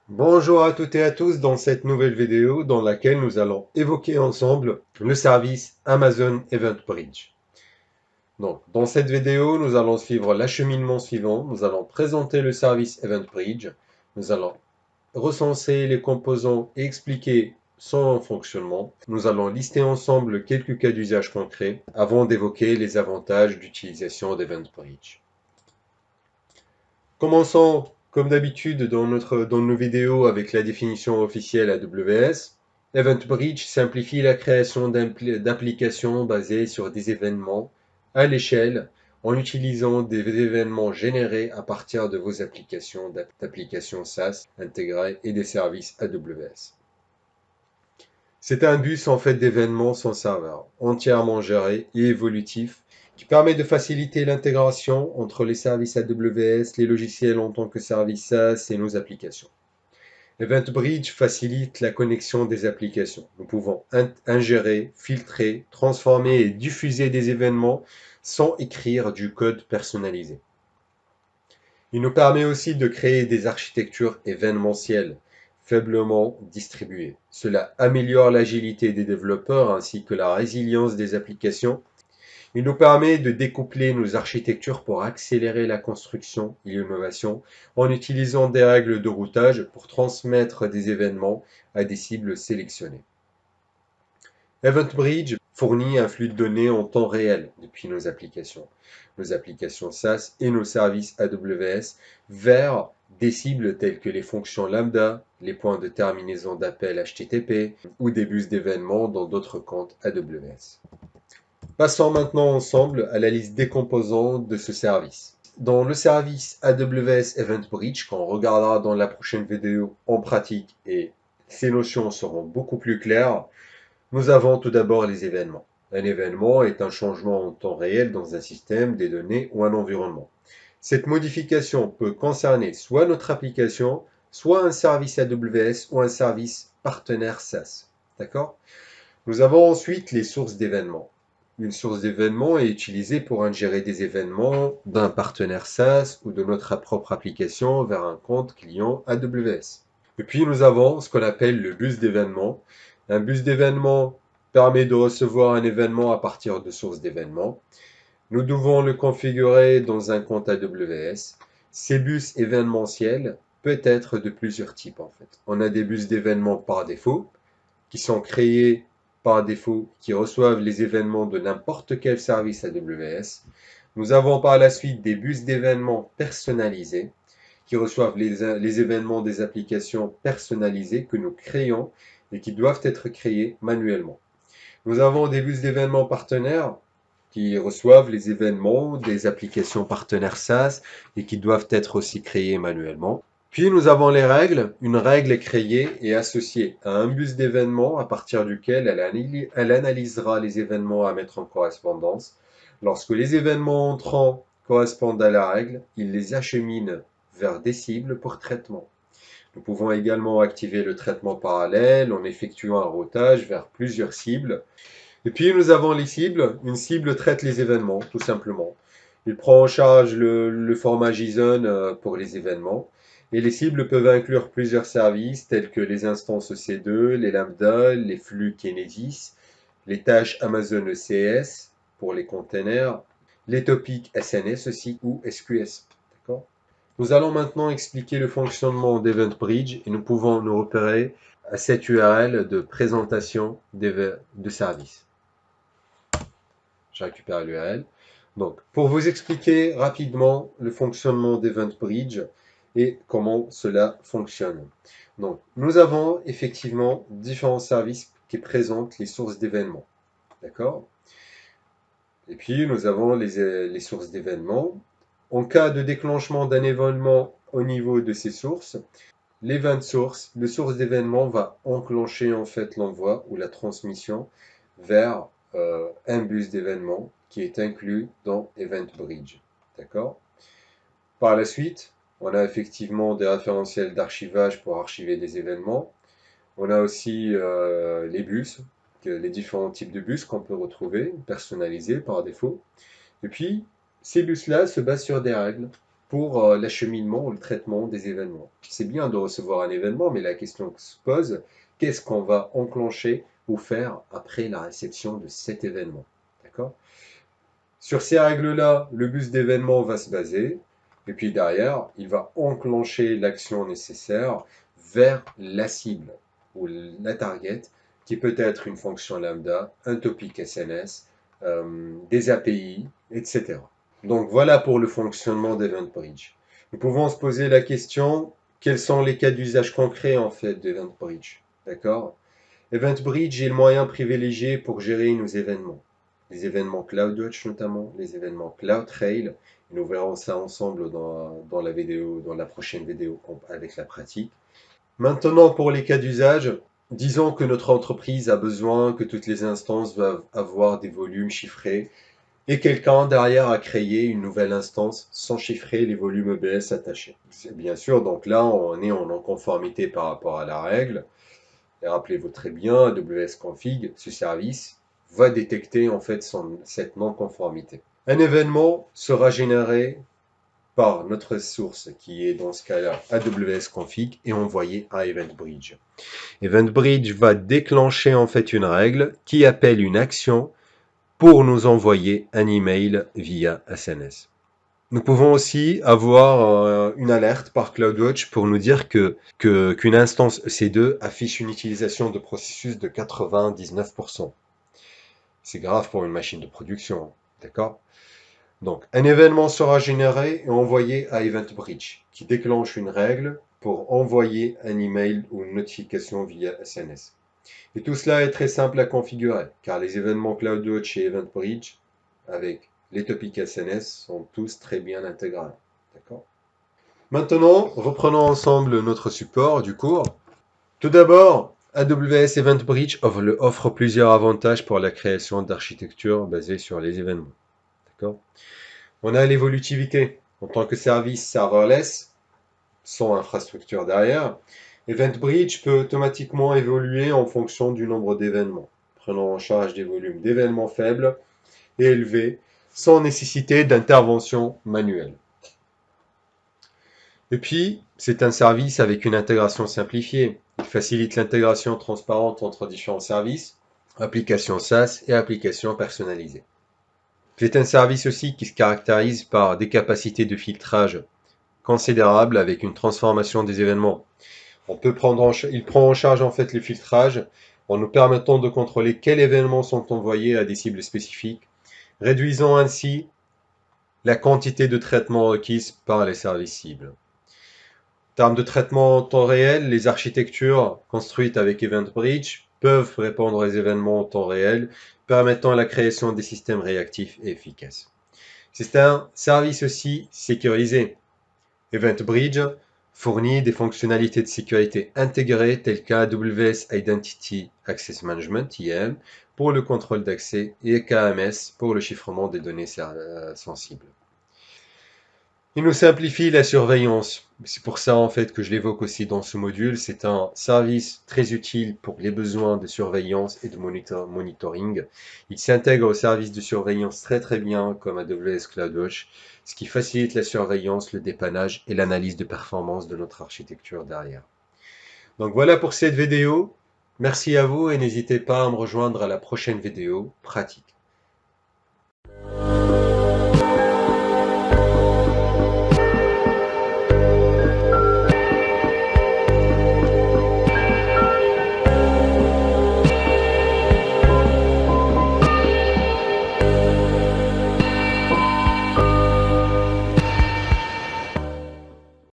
Bonjour à toutes et à tous dans cette nouvelle vidéo dans laquelle nous allons évoquer ensemble le service Amazon Event Bridge. Donc, dans cette vidéo, nous allons suivre l'acheminement suivant. Nous allons présenter le service Event Bridge. Nous allons recenser les composants et expliquer son fonctionnement. Nous allons lister ensemble quelques cas d'usage concrets avant d'évoquer les avantages d'utilisation d'Event Bridge. Commençons, comme d'habitude, dans nos vidéos avec la définition officielle AWS. EventBridge simplifie la création d'applications basées sur des événements à l'échelle en utilisant des événements générés à partir de vos d'applications SaaS intégrées et des services AWS. C'est un bus en fait d'événements sans serveur, entièrement géré et évolutif, qui permet de faciliter l'intégration entre les services AWS, les logiciels en tant que service SaaS et nos applications. EventBridge facilite la connexion des applications. Nous pouvons ingérer, filtrer, transformer et diffuser des événements sans écrire du code personnalisé. Il nous permet aussi de créer des architectures événementielles faiblement distribuées. Cela améliore l'agilité des développeurs ainsi que la résilience des applications. Il nous permet de découpler nos architectures pour accélérer la construction et l'innovation en utilisant des règles de routage pour transmettre des événements à des cibles sélectionnées. EventBridge fournit un flux de données en temps réel depuis nos applications SaaS et nos services AWS vers des cibles telles que les fonctions lambda, les points de terminaison d'appel HTTP ou des bus d'événements dans d'autres comptes AWS. Passons maintenant ensemble à la liste des composants de ce service. Dans le service AWS EventBridge, qu'on regardera dans la prochaine vidéo en pratique et ces notions seront beaucoup plus claires, nous avons tout d'abord les événements. Un événement est un changement en temps réel dans un système, des données ou un environnement. Cette modification peut concerner soit notre application, soit un service AWS ou un service partenaire SaaS. D'accord? Nous avons ensuite les sources d'événements. Une source d'événements est utilisée pour ingérer des événements d'un partenaire SaaS ou de notre propre application vers un compte client AWS. Et puis nous avons ce qu'on appelle le bus d'événements. Un bus d'événements permet de recevoir un événement à partir de sources d'événements. Nous devons le configurer dans un compte AWS. Ces bus événementiels peuvent être de plusieurs types en fait. On a des bus d'événements par défaut qui sont créés par défaut, qui reçoivent les événements de n'importe quel service AWS. Nous avons par la suite des bus d'événements personnalisés qui reçoivent les événements des applications personnalisées que nous créons et qui doivent être créés manuellement. Nous avons des bus d'événements partenaires qui reçoivent les événements des applications partenaires SaaS et qui doivent être aussi créés manuellement. Puis nous avons les règles. Une règle est créée et associée à un bus d'événements à partir duquel elle analysera les événements à mettre en correspondance. Lorsque les événements entrants correspondent à la règle, il les achemine vers des cibles pour traitement. Nous pouvons également activer le traitement parallèle en effectuant un routage vers plusieurs cibles. Et puis nous avons les cibles. Une cible traite les événements, tout simplement. Il prend en charge le format JSON pour les événements. Et les cibles peuvent inclure plusieurs services tels que les instances EC2, les lambda, les flux Kinesis, les tâches Amazon ECS pour les containers, les topics SNS aussi ou SQS. D'accord? Nous allons maintenant expliquer le fonctionnement d'EventBridge et nous pouvons nous repérer à cette URL de présentation de services. Je récupère l'URL. Donc, pour vous expliquer rapidement le fonctionnement d'EventBridge et comment cela fonctionne. Donc, nous avons effectivement différents services qui présentent les sources d'événements. D'accord? Et puis, nous avons les sources d'événements. En cas de déclenchement d'un événement au niveau de ces sources, l'event source, le source d'événement va enclencher en fait l'envoi ou la transmission vers un bus d'événements qui est inclus dans EventBridge. D'accord? Par la suite, on a effectivement des référentiels d'archivage pour archiver des événements. On a aussi les bus, les différents types de bus qu'on peut retrouver, personnalisés par défaut. Et puis, ces bus-là se basent sur des règles pour l'acheminement ou le traitement des événements. C'est bien de recevoir un événement, mais la question qui se pose, qu'est-ce qu'on va enclencher ou faire après la réception de cet événement? D'accord? Sur ces règles-là, le bus d'événement va se baser, et puis derrière, il va enclencher l'action nécessaire vers la cible ou la target, qui peut être une fonction lambda, un topic SNS, des API, etc. Donc voilà pour le fonctionnement d'EventBridge. Nous pouvons se poser la question, quels sont les cas d'usage concrets en fait d'EventBridge? D'accord? EventBridge est le moyen privilégié pour gérer nos événements. Les événements CloudWatch notamment, les événements CloudTrail. Nous verrons ça ensemble dans la vidéo, dans la prochaine vidéo avec la pratique. Maintenant, pour les cas d'usage, disons que notre entreprise a besoin que toutes les instances doivent avoir des volumes chiffrés et quelqu'un derrière a créé une nouvelle instance sans chiffrer les volumes EBS attachés. Bien sûr, donc là, on est en non-conformité par rapport à la règle. Et rappelez-vous très bien, AWS Config, ce service, va détecter en fait cette non-conformité. Un événement sera généré par notre source, qui est dans ce cas-là AWS Config, et envoyé à EventBridge. EventBridge va déclencher en fait une règle qui appelle une action pour nous envoyer un email via SNS. Nous pouvons aussi avoir une alerte par CloudWatch pour nous dire qu'une instance EC2 affiche une utilisation de processus de 99%. C'est grave pour une machine de production, d'accord? Donc, un événement sera généré et envoyé à EventBridge, qui déclenche une règle pour envoyer un email ou une notification via SNS. Et tout cela est très simple à configurer, car les événements CloudWatch et EventBridge, avec les topics SNS, sont tous très bien intégrés. D'accord? Maintenant, reprenons ensemble notre support du cours. Tout d'abord, AWS EventBridge offre plusieurs avantages pour la création d'architectures basées sur les événements. D'accord? On a l'évolutivité. En tant que service serverless, sans infrastructure derrière, EventBridge peut automatiquement évoluer en fonction du nombre d'événements, prenant en charge des volumes d'événements faibles et élevés, sans nécessité d'intervention manuelle. Et puis, c'est un service avec une intégration simplifiée. Il facilite l'intégration transparente entre différents services, applications SaaS et applications personnalisées. C'est un service aussi qui se caractérise par des capacités de filtrage considérables avec une transformation des événements. Il prend en charge en fait le filtrage en nous permettant de contrôler quels événements sont envoyés à des cibles spécifiques, réduisant ainsi la quantité de traitement requise par les services cibles. En termes de traitement en temps réel, les architectures construites avec EventBridge peuvent répondre aux événements en temps réel, permettant la création des systèmes réactifs et efficaces. C'est un service aussi sécurisé. EventBridge fournit des fonctionnalités de sécurité intégrées telles qu'AWS Identity Access Management, IAM, pour le contrôle d'accès et KMS pour le chiffrement des données sensibles. Il nous simplifie la surveillance. C'est pour ça en fait que je l'évoque aussi dans ce module. C'est un service très utile pour les besoins de surveillance et de monitoring. Il s'intègre au service de surveillance très bien comme AWS CloudWatch, ce qui facilite la surveillance, le dépannage et l'analyse de performance de notre architecture derrière. Donc voilà pour cette vidéo. Merci à vous et n'hésitez pas à me rejoindre à la prochaine vidéo pratique.